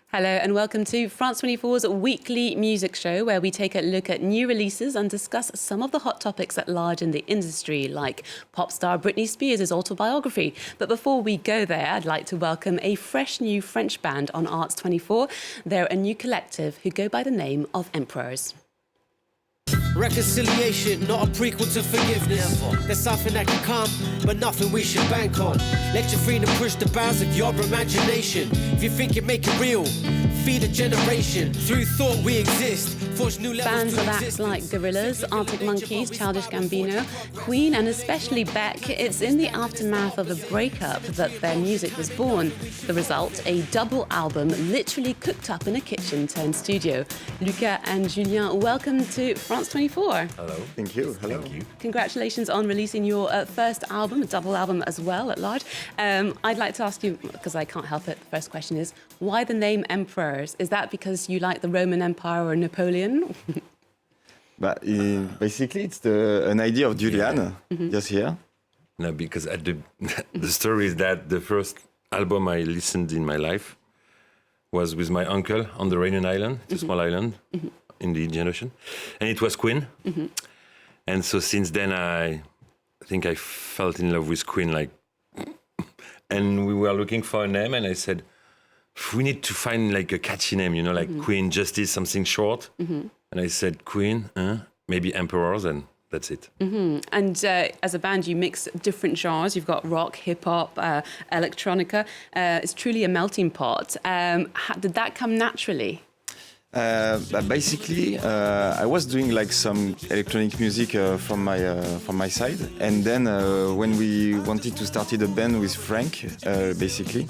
Hello and welcome to France 24's weekly music show where we take a look at new releases and discuss some of the hot topics at large in the industry, like pop star Britney Spears' autobiography. But before we go there, I'd like to welcome a fresh new French band on Arts 24. They're a new collective who go by the name of Empres. Reconciliation, not a prequel to forgiveness. There's something that can come, but nothing we should bank on. Let your freedom push the bounds of your imagination. If you think you make it real, feed a generation. Through thought we exist. Forge new levels. Bands of acts like Gorillaz, Arctic Monkeys, Childish Gambino, Queen and especially Beck, it's in the aftermath of a breakup that their music was born. The result, a double album literally cooked up in a kitchen turned studio. Lucas and Julien, welcome to France 24. Hello. Thank you. Hello. Thank you. Congratulations on releasing your first album, a double album as well at large. I'd like to ask you, because I can't help it, the first question is, why the name Empereurs? Is that because you like the Roman Empire or Napoleon? But basically, it's an idea of Julian, just here. No, because at the story is that the first album I listened in my life was with my uncle on the Réunion Island, it's a small island in the Indian Ocean, and it was Queen. And so since then, I think I fell in love with Queen, and we were looking for a name, and I said, we need to find like a catchy name, like Queen, Justice, something short. And I said, Queen, maybe Empereurs, and that's it. And as a band, you mix different genres. You've got rock, hip-hop, electronica. It's truly a melting pot. Did that come naturally? But basically, I was doing like some electronic music from my side, and then when we wanted to start a band with Frank, basically,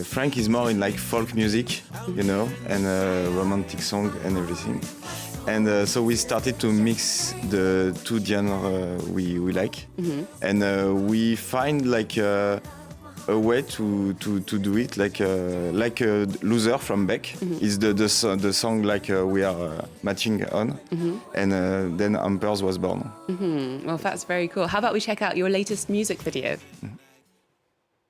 Frank is more in like folk music, and romantic song and everything, and so we started to mix the two genres we like, and we find like a way to do it, like a Loser from Beck is the song like we are matching on, and then Empers was born. Well, that's very cool. How about we check out your latest music video?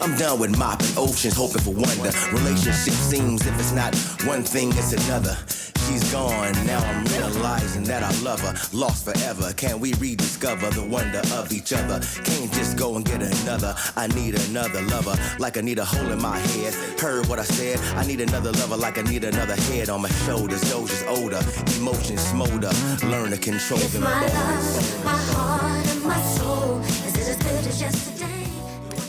I'm done with mopping oceans, hoping for wonder. Relationship seems if it's not one thing, it's another. She's gone, now I'm realizing that I love her. Lost forever, can we rediscover the wonder of each other? Can't just go and get another, I need another lover. Like I need a hole in my head, heard what I said. I need another lover like I need another head on my shoulders. Doja's older, emotions smolder. Learn to control them. My love, my heart and my soul, is it as good as yesterday?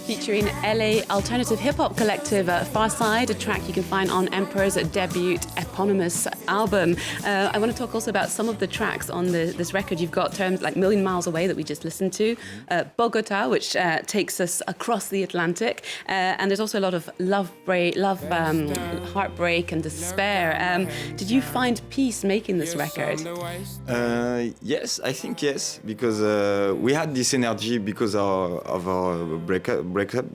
Featuring LA alternative hip-hop collective Farside, a track you can find on Empers' debut eponymous album. I want to talk also about some of the tracks on this record. You've got terms like Million Miles Away that we just listened to, Bogota, which takes us across the Atlantic, and there's also a lot of heartbreak and despair. Did you find peace making this record? Yes, I think yes, because we had this energy because of our breakups,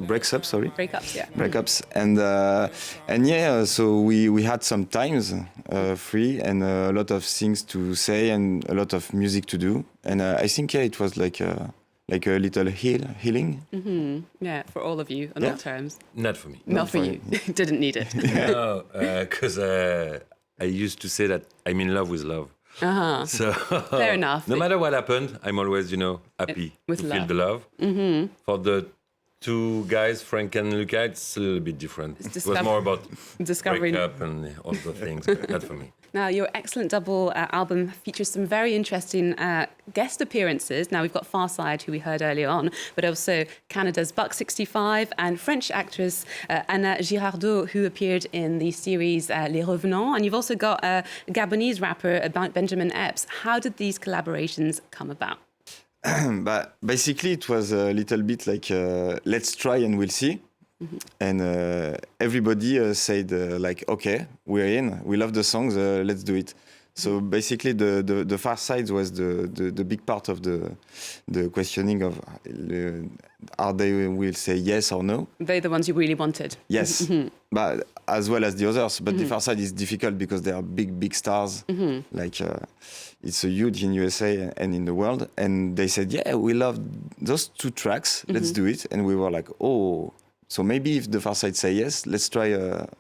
and yeah, so we had some times free and a lot of things to say and a lot of music to do, and I think it was like a little healing. Yeah, for all of you on all terms. Not for me. Not for you. Didn't need it. No, because I used to say that I'm in love with love. So Fair enough. No matter what happened, I'm always, happy with to love. feel the love. For the two guys, Frank and Luca, it's a little bit different. It was more about discovering breakup and all the things, but not for me. Now, your excellent double album features some very interesting guest appearances. Now, we've got Farside, who we heard earlier on, but also Canada's Buck 65 and French actress Anna Girardot, who appeared in the series Les Revenants. And you've also got Gabonese rapper Benjamin Epps. How did these collaborations come about? But basically, it was a little bit like, let's try and we'll see. And everybody said, okay, we're in. We love the songs, let's do it. So basically, the Far Side was the big part of the questioning of are they will say yes or no. They're the ones you really wanted. Yes, but as well as the others. But the Far Side is difficult because they are big stars. It's a huge in USA and in the world. And they said, yeah, we love those two tracks. Let's do it. And we were like, oh. So maybe if the Far Side say yes, let's try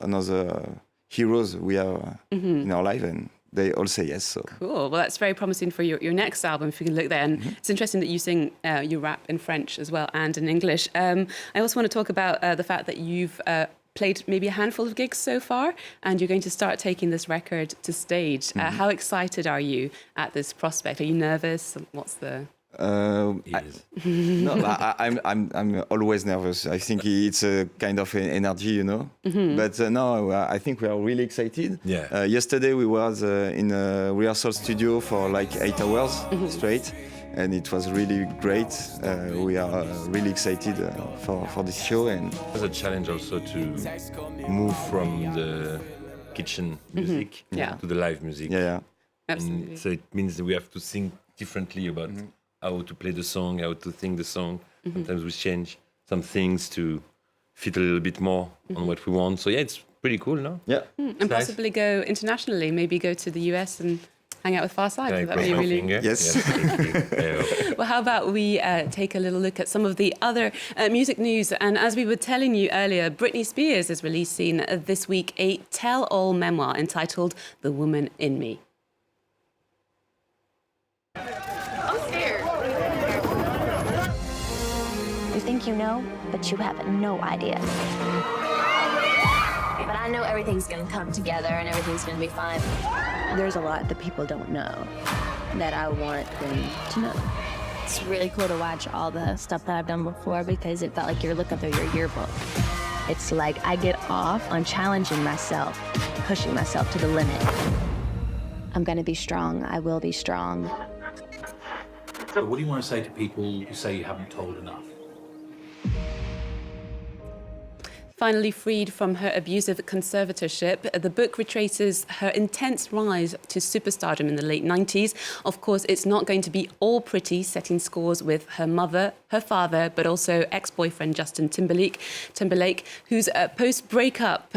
another heroes we have in our life, and they all say yes. So Cool. Well, that's very promising for your next album, if you can look there. And it's interesting that you sing, you rap in French as well and in English. I also want to talk about the fact that you've played maybe a handful of gigs so far, and you're going to start taking this record to stage. How excited are you at this prospect? Are you nervous? What's the... no, I'm always nervous. I think it's a kind of energy, you know. But no, I think we are really excited. Yeah. Yesterday we was in a rehearsal studio for like 8 hours straight, and it was really great. We are really excited for this show, and It was a challenge also to move from the kitchen music Yeah. to the live music. yeah. Absolutely. And so it means that we have to think differently about how to play the song, how to sing the song. Sometimes we change some things to fit a little bit more on what we want. So yeah, it's pretty cool, no? Yeah. And nice. possibly go internationally, maybe go to the US and hang out with Far Side. Can I That'd cross be my really... finger? Yes. Thank you. Yeah. Well, how about we take a little look at some of the other music news? And as we were telling you earlier, Britney Spears is releasing this week a tell-all memoir entitled The Woman in Me. I'm scared. You think you know, but you have no idea. But I know everything's gonna come together and everything's gonna be fine. There's a lot that people don't know that I want them to know. It's really cool to watch all the stuff that I've done before because it felt like you're looking through your yearbook. It's like I get off on challenging myself, pushing myself to the limit. I'm gonna be strong. I will be strong. So what do you want to say to people who say you haven't told enough? Finally freed from her abusive conservatorship, the book retraces her intense rise to superstardom in the late 90s. Of course, it's not going to be all pretty, setting scores with her mother, her father, but also ex-boyfriend Justin Timberlake, whose post-breakup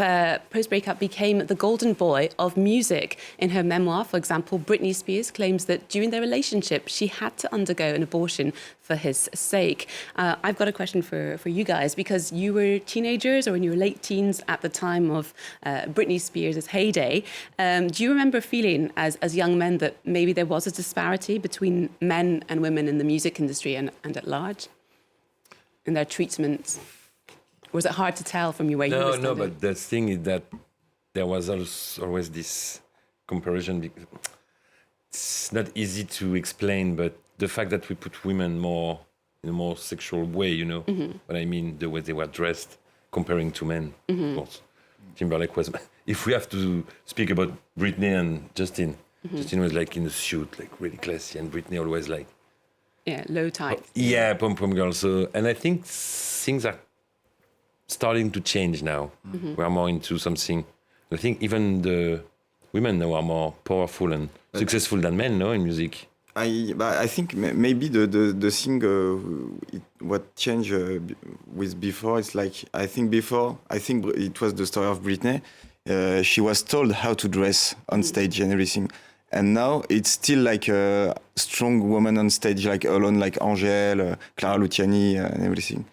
became the golden boy of music. In her memoir, for example, Britney Spears claims that during their relationship, she had to undergo an abortion for his sake. I've got a question for you guys, because you were teenagers or in your late teens at the time of Britney Spears' heyday. Do you remember feeling as young men that maybe there was a disparity between men and women in the music industry and at large in their treatment? Was it hard to tell from where you were standing? No, but the thing is that there was always this comparison. It's not easy to explain, but the fact that we put women more in a more sexual way, you know what I mean, the way they were dressed, comparing to men, of course. Timberlake was... If we have to speak about Britney and Justin, Justin was like in a suit, like really classy, and Britney always like... Yeah, low tights. Yeah, pom-pom girl. So, and I think things are starting to change now. We are more into something... I think even the women now are more powerful and successful than men, no, in music. I think maybe the thing what changed with before, it's like I think it was the story of Britney. She was told how to dress on stage and everything, and now it's still like a strong woman on stage, like alone, like Angèle, Clara Luciani, and everything.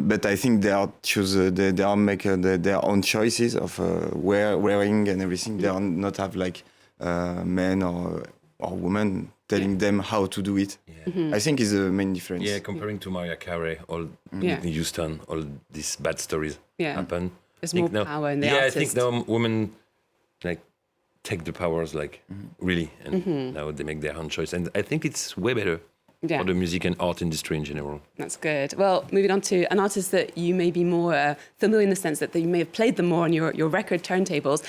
But I think they are make their own choices of wearing and everything. They are not have like men or women telling them how to do it. Yeah. I think is the main difference. Yeah, comparing to Mariah Carey, all Whitney Houston, all these bad stories happen. There's more power in the artist. I think now women like take the powers like really, and now they make their own choice. And I think it's way better for the music and art industry in general. That's good. Well, moving on to an artist that you may be more familiar in the sense that you may have played them more on your record turntables.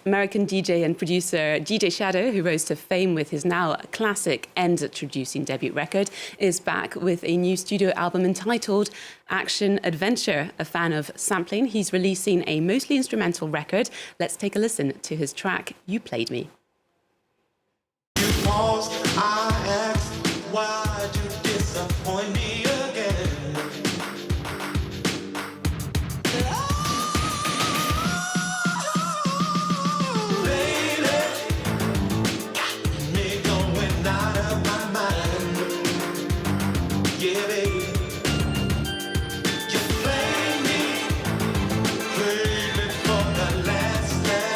American DJ and producer DJ Shadow, who rose to fame with his now classic end-introducing debut record, is back with a new studio album entitled Action Adventure. A fan of sampling, he's releasing a mostly instrumental record. Let's take a listen to his track, You Played Me. You paused, I asked, why'd you disappoint me again? Lady, got me going out of my mind. Yeah, baby, you played me for the last time.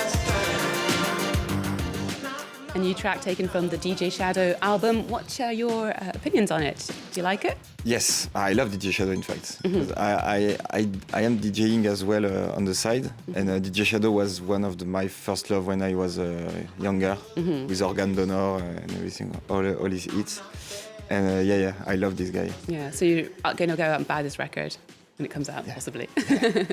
track taken from the DJ Shadow album. What are your opinions on it? Do you like it? Yes, I love DJ Shadow, in fact. I am DJing as well on the side, and DJ Shadow was one of my first love when I was younger, with Organ Donor and everything, all his hits. And yeah, I love this guy. Yeah, so you're going to go out and buy this record when it comes out, possibly.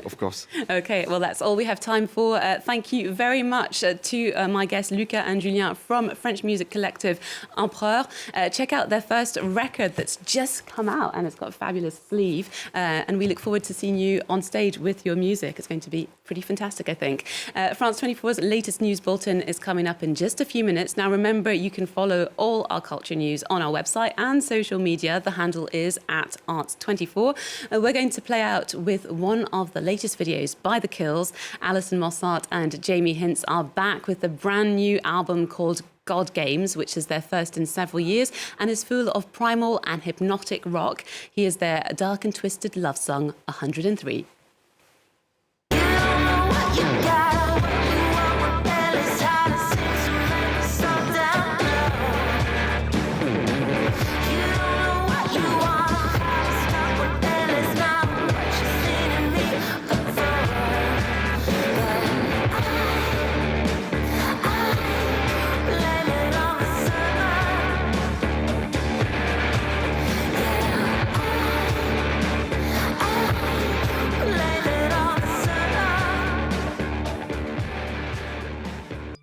Of course. Okay, well, that's all we have time for. Thank you very much to my guests, Luca and Julien from French music collective Empres. Check out their first record that's just come out, and it's got a fabulous sleeve. And we look forward to seeing you on stage with your music. It's going to be pretty fantastic, I think. France 24's latest news bulletin is coming up in just a few minutes. Now, remember, you can follow all our culture news on our website and social media. The handle is @Arts24. We're going to play out with one of the latest videos by The Kills. Alison Mossart and Jamie Hintz are back with a brand new album called God Games, which is their first in several years and is full of primal and hypnotic rock. Here's their dark and twisted love song, 103.